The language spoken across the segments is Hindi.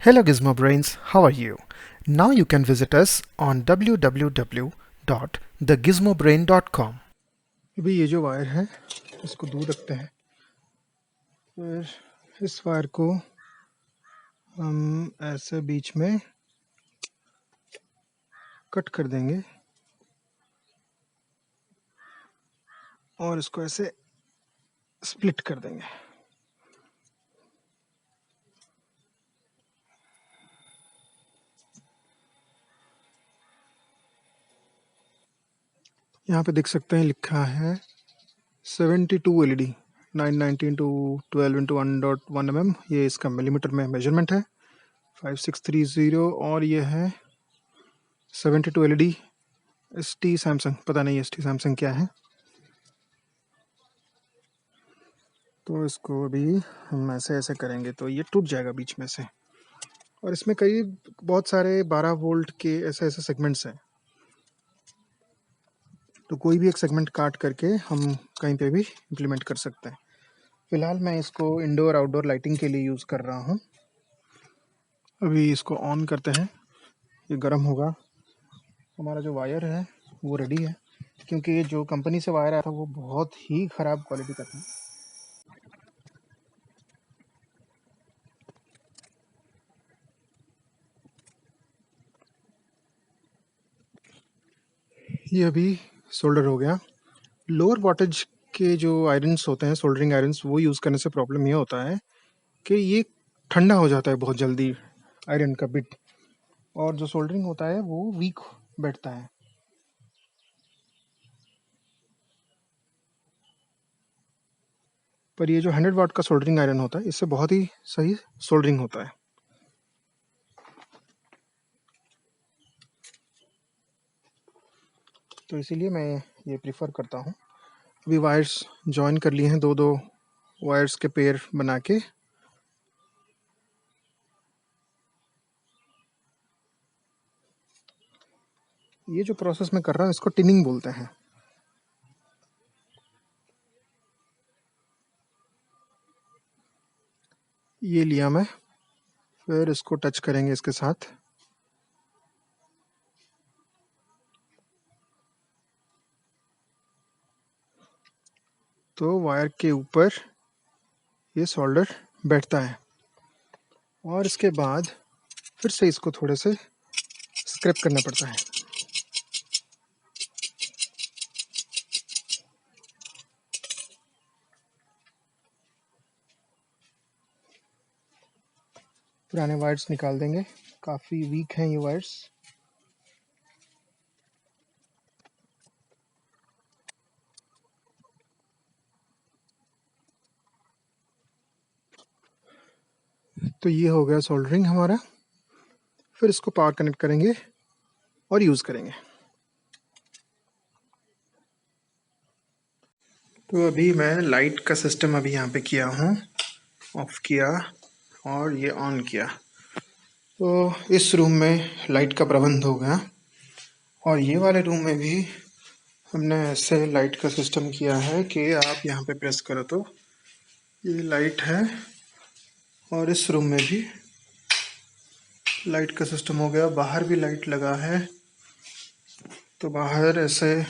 Hello Gizmo Brains, how are you? Now you can visit us on www.thegizmobrain.com. अभी ये जो वायर है इसको दूर रखते हैं, फिर इस वायर को हम ऐसे बीच में कट कर देंगे और इसको ऐसे स्प्लिट कर देंगे। यहाँ पे देख सकते हैं लिखा है 72 LED 990 इंटू 12 इंटू 1.1 mm। ये इसका मिलीमीटर में मेजरमेंट है 5630 और ये है 72 LED ST सैमसंग, पता नहीं ST सैमसंग क्या है। तो इसको अभी हम ऐसे करेंगे तो ये टूट जाएगा बीच में से, और इसमें कई बहुत सारे 12 वोल्ट के ऐसे सेगमेंट्स हैं, तो कोई भी एक सेगमेंट काट करके हम कहीं पे भी इम्प्लीमेंट कर सकते हैं। फ़िलहाल मैं इसको इंडोर आउटडोर लाइटिंग के लिए यूज़ कर रहा हूँ। अभी इसको ऑन करते हैं, ये गर्म होगा। हमारा जो वायर है वो रेडी है, क्योंकि ये जो कंपनी से वायर आया था वो बहुत ही ख़राब क्वालिटी का था। ये अभी सोल्डर हो गया। लोअर वॉटेज के जो आयरन्स होते हैं, सोल्डरिंग आयरन्स, वो यूज़ करने से प्रॉब्लम ये होता है कि ये ठंडा हो जाता है बहुत जल्दी आयरन का बिट, और जो सोल्डरिंग होता है वो वीक बैठता है। पर ये जो 100 वाट का सोल्डरिंग आयरन होता है इससे बहुत ही सही सोल्डरिंग होता है। तो इसीलिए मैं ये प्रीफर करता हूँ। अभी वायर्स जॉइन कर लिए हैं, दो वायर्स के पेयर बना के। ये जो प्रोसेस मैं कर रहा हूँ इसको टिनिंग बोलते हैं। ये लिया मैं, फिर इसको टच करेंगे इसके साथ। तो वायर के ऊपर ये सोल्डर बैठता है, और इसके बाद फिर से इसको थोड़े से स्क्रैप करना पड़ता है। पुराने वायर्स निकाल देंगे, काफ़ी वीक हैं ये वायर्स। तो ये हो गया सोल्डरिंग हमारा। फिर इसको पावर कनेक्ट करेंगे और यूज़ करेंगे। तो अभी मैं लाइट का सिस्टम अभी यहाँ पे किया हूँ, ऑफ किया और ये ऑन किया। तो इस रूम में लाइट का प्रबंध हो गया, और ये वाले रूम में भी हमने ऐसे लाइट का सिस्टम किया है कि आप यहाँ पे प्रेस करो तो ये लाइट है, और इस रूम में भी लाइट का सिस्टम हो गया। बाहर भी लाइट लगा है, तो बाहर ऐसे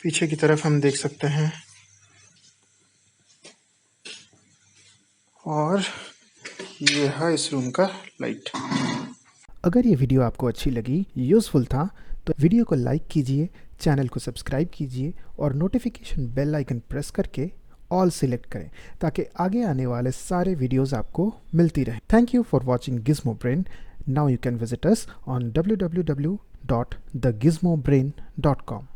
पीछे की तरफ हम देख सकते हैं, और ये है इस रूम का लाइट। अगर ये वीडियो आपको अच्छी लगी, यूज़फुल था, तो वीडियो को लाइक कीजिए, चैनल को सब्सक्राइब कीजिए और नोटिफिकेशन बेल आइकन प्रेस करके ऑल सिलेक्ट करें, ताकि आगे आने वाले सारे वीडियोस आपको मिलती रहे। Thank you for watching gizmo brain. Now you can visit us on www.thegizmobrain.com.